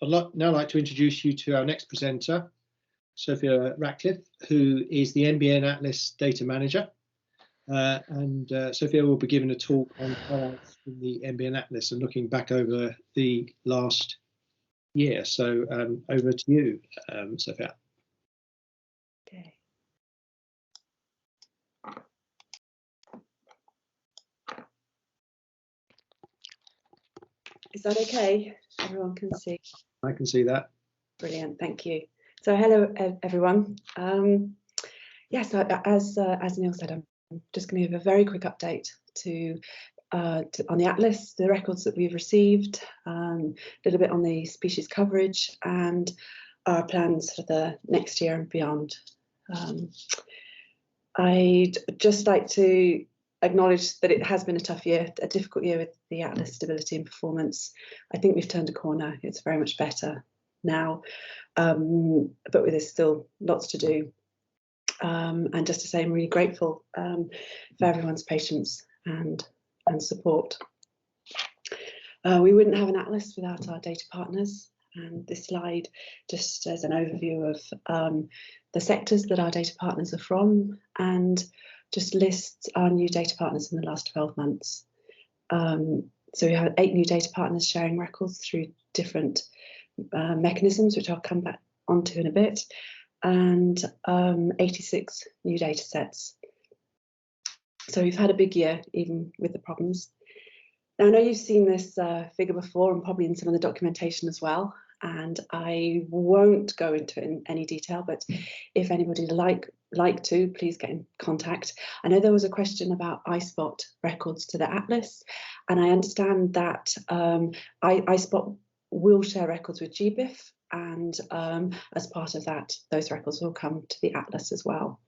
now like to introduce you to our next presenter, Sophia Ratcliffe, who is the NBN Atlas Data Manager. Sophia will be giving a talk on highlights in the NBN Atlas and looking back over the last year. So over to you, Sophia. Okay. Is that okay? Everyone can see. I can see that. Brilliant, thank you. So hello everyone. Yes, as Neil said, I'm just going to give a very quick update on the Atlas, the records that we've received, a little bit on the species coverage and our plans for the next year and beyond. I'd just like to acknowledge that it has been a tough year, a difficult year with the Atlas stability and performance. I think we've turned a corner. It's very much better now, but there's still lots to do. And just to say, I'm really grateful for everyone's patience and support. We wouldn't have an Atlas without our data partners. And this slide just as an overview of the sectors that our data partners are from, and just lists our new data partners in the last 12 months. So we have 8 new data partners sharing records through different mechanisms, which I'll come back onto in a bit, and 86 new data sets. So we've had a big year, even with the problems. Now, I know you've seen this figure before and probably in some of the documentation as well, and I won't go into it in any detail, but if anybody like to, please get in contact. I know there was a question about iSpot records to the Atlas, and I understand that iSpot will share records with GBIF, and as part of that, those records will come to the Atlas as well.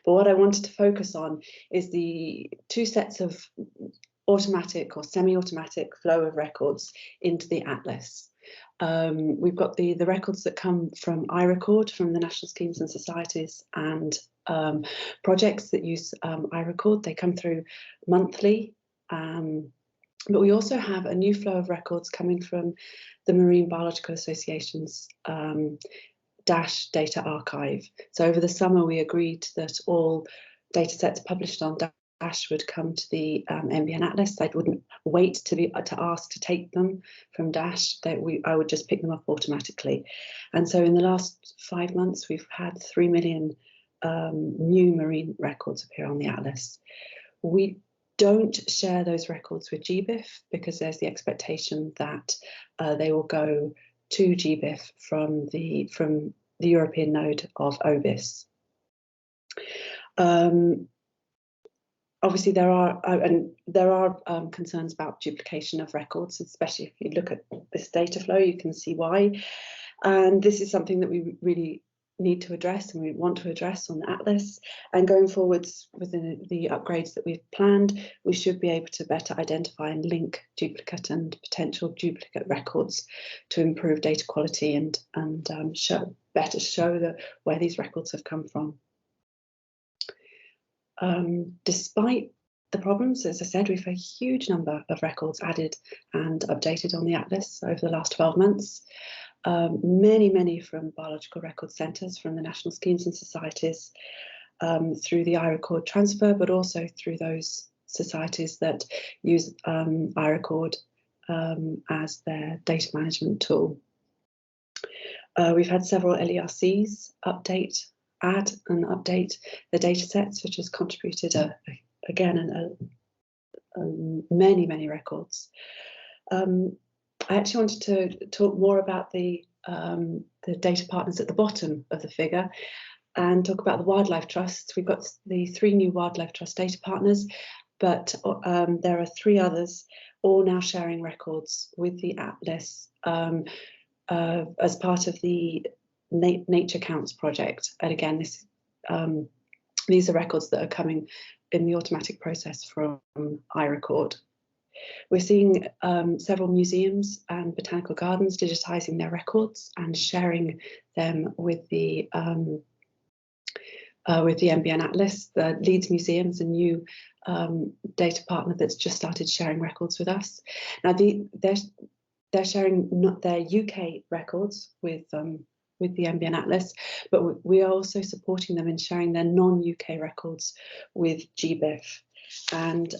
But what I wanted to focus on is the 2 sets of automatic or semi-automatic flow of records into the Atlas. We've got the records that come from iRecord, from the national schemes and societies and projects that use iRecord. They come through monthly, but we also have a new flow of records coming from the Marine Biological Association's DASH data archive. So over the summer, we agreed that all data sets published on DASH would come to the NBN Atlas. I wouldn't wait to ask to take them from DASH. I would just pick them up automatically. And so in the last 5 months, we've had 3 million new marine records appear on the Atlas. We don't share those records with GBIF because there's the expectation that they will go to GBIF from the European node of OBIS. Obviously, there are concerns about duplication of records, especially if you look at this data flow, you can see why. And this is something that we really need to address and we want to address on the Atlas. And going forwards with the upgrades that we've planned, we should be able to better identify and link duplicate and potential duplicate records to improve data quality and better show where these records have come from. Despite the problems, as I said, we've had a huge number of records added and updated on the Atlas over the last 12 months. Many from biological record centres, from the national schemes and societies, through the iRecord transfer, but also through those societies that use iRecord as their data management tool. We've had several LERCs add and update the data sets, which has contributed many records. I actually wanted to talk more about the data partners at the bottom of the figure and talk about the wildlife trusts. We've got the 3 new wildlife trust data partners, but there are 3 others, all now sharing records with the Atlas as part of the Nature Counts project. And again, these are records that are coming in the automatic process from iRecord. We're seeing several museums and botanical gardens digitising their records and sharing them with the NBN Atlas. The Leeds Museum is a new data partner that's just started sharing records with us. Now, they're they're sharing not their UK records with the NBN Atlas, but we are also supporting them in sharing their non-UK records with GBIF. And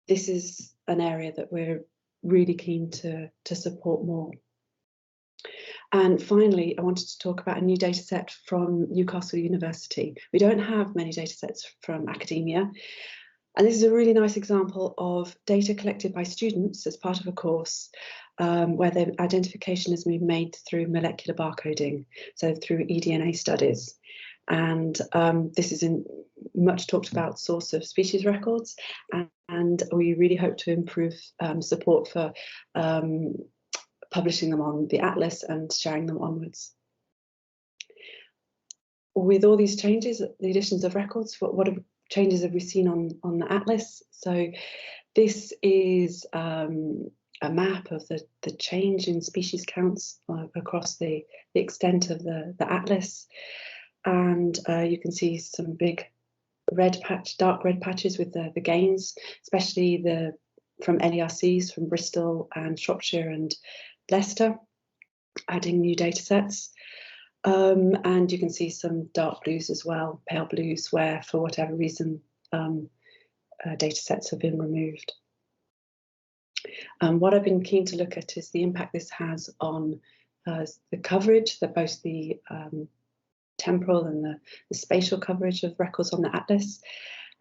this is an area that we're really keen to support more. And finally, I wanted to talk about a new data set from Newcastle University. We don't have many data sets from academia. And this is a really nice example of data collected by students as part of a course where the identification has been made through molecular barcoding, so through eDNA studies. And this is a much talked about source of species records, and we really hope to improve support for publishing them on the Atlas and sharing them onwards. With all these changes, the additions of records, what changes have we seen on the Atlas? So this is a map of the change in species counts across the extent of the Atlas. And you can see some big dark red patches with the gains, especially from LERCs from Bristol and Shropshire and Leicester, adding new data sets. And you can see some dark blues as well, pale blues, where for whatever reason data sets have been removed. What I've been keen to look at is the impact this has on the coverage, both the temporal and the spatial coverage of records on the Atlas.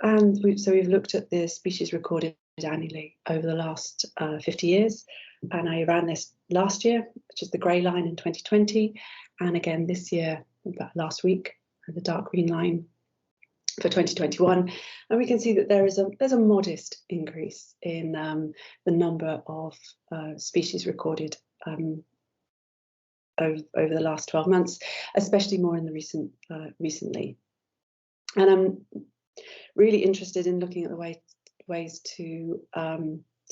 And so we've looked at the species recorded annually over the last 50 years. And I ran this last year, which is the grey line in 2020, and again this year, about last week, the dark green line for 2021. And we can see that there's a modest increase in the number of species recorded over the last 12 months, especially more in the recently. And I'm really interested in looking at the ways to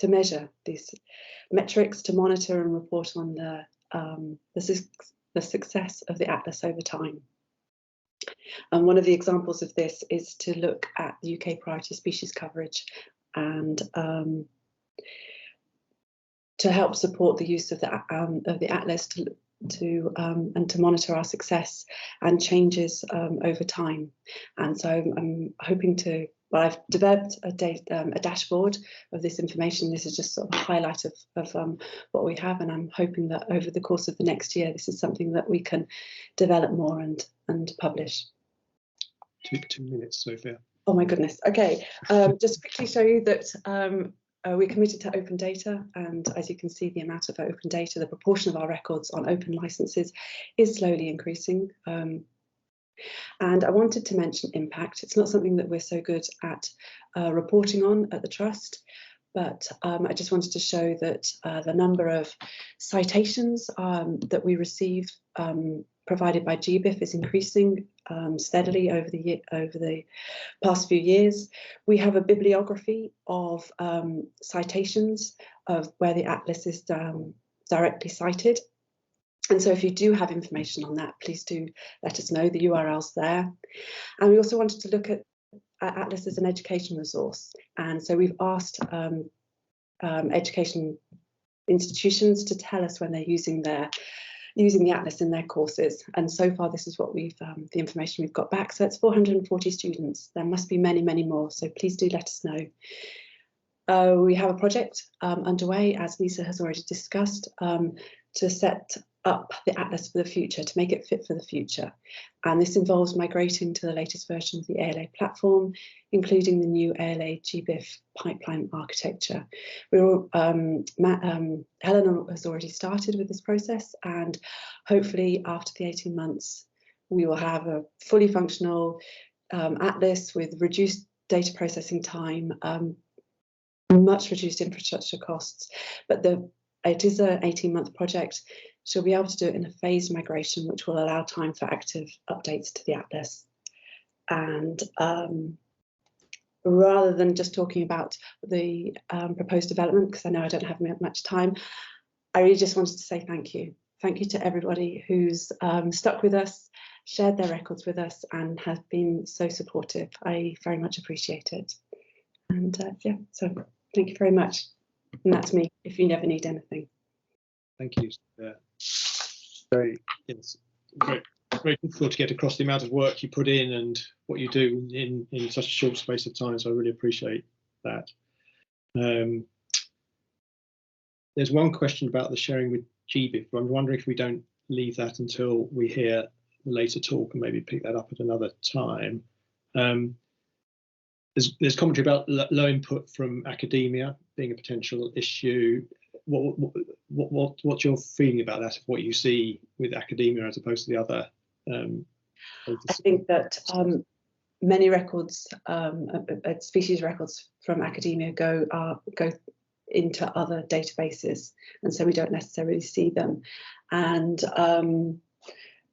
measure these metrics, to monitor and report on the success of the Atlas over time. And one of the examples of this is to look at the UK priority species coverage and to help support the use of the Atlas and to monitor our success and changes over time. And so I'm hoping to. Well, I've developed a dashboard of this information. This is just sort of a highlight of what we have, and I'm hoping that over the course of the next year, this is something that we can develop more and publish. 2 minutes, Sophia. Oh my goodness. Okay, just quickly show you that we're committed to open data, and as you can see, the amount of open data, the proportion of our records on open licenses is slowly increasing. And I wanted to mention impact. It's not something that we're so good at reporting on at the Trust, but I just wanted to show that the number of citations that we receive provided by GBIF is increasing steadily over the past few years. We have a bibliography of citations of where the Atlas is directly cited. And so if you do have information on that, please do let us know. The URL's there. And we also wanted to look at Atlas as an education resource. And so we've asked education institutions to tell us when they're using the Atlas in their courses. And so far, this is what the information we've got back. So it's 440 students. There must be many, many more. So please do let us know. We have a project underway, as Lisa has already discussed, to set up the Atlas for the future, to make it fit for the future. And this involves migrating to the latest version of the ALA platform, including the new ALA GBIF pipeline architecture. Helena has already started with this process, and hopefully after the 18 months, we will have a fully functional Atlas with reduced data processing time, much reduced infrastructure costs, but it is an 18-month project. She'll be able to do it in a phased migration, which will allow time for active updates to the Atlas. And rather than just talking about the proposed development, because I know I don't have much time, I really just wanted to say thank you. Thank you to everybody who's stuck with us, shared their records with us, and has been so supportive. I very much appreciate it. And yeah, so thank you very much. And that's me, if you never need anything. Thank you. It's very difficult to get across the amount of work you put in and what you do in such a short space of time. So I really appreciate that. There's one question about the sharing with GBIF, but I'm wondering if we don't leave that until we hear the later talk and maybe pick that up at another time. There's commentary about low input from academia being a potential issue. What's your feeling about that? What you see with academia as opposed to the other? I think that many records, species records from academia go into other databases, and so we don't necessarily see them. And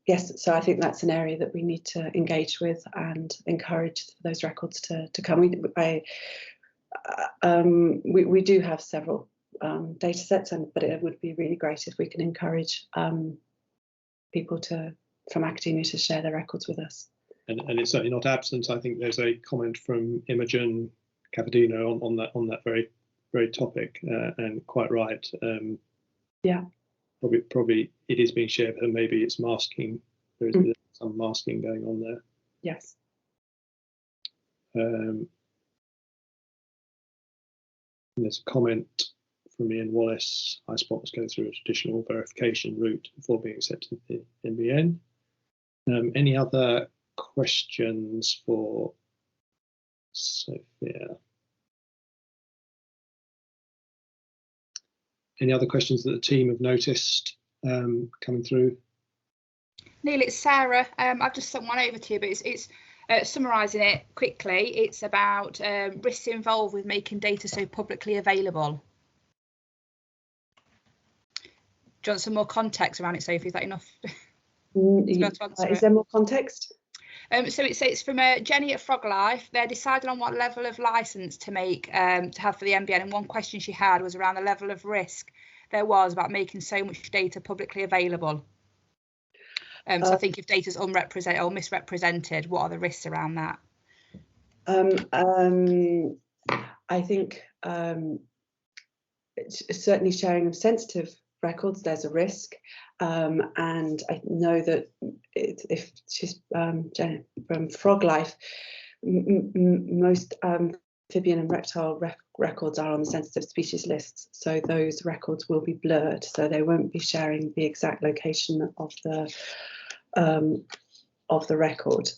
yes, so I think that's an area that we need to engage with and encourage those records to come. We do have several data sets, but it would be really great if we can encourage people from academia to share their records with us. And it's certainly not absent. I think there's a comment from Imogen Cavadino on that very topic, and quite right. Yeah. Probably it is being shared, but maybe it's masking. There's some masking going on there. Yes. There's a comment from Ian Wallace. iSpot must go through a traditional verification route before being accepted in the NBN. Any other questions for Sophia? Any other questions that the team have noticed coming through? Neil, it's Sarah. I've just sent one over to you, but it's summarising it quickly. It's about risks involved with making data so publicly available. Do you want some more context around it, Sophie? Is that enough? Is there more context? So it's from Jenny at FrogLife. They're deciding on what level of licence to make to have for the NBN, and one question she had was around the level of risk there was about making so much data publicly available. So I think if data's unrepresented or misrepresented, what are the risks around that? I think certainly sharing of sensitive records, there's a risk, and I know that if she's Jenny from FrogLife, most amphibian and reptile records are on the sensitive species lists, so those records will be blurred, so they won't be sharing the exact location of the record.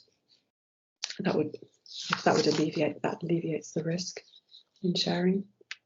That alleviates the risk in sharing.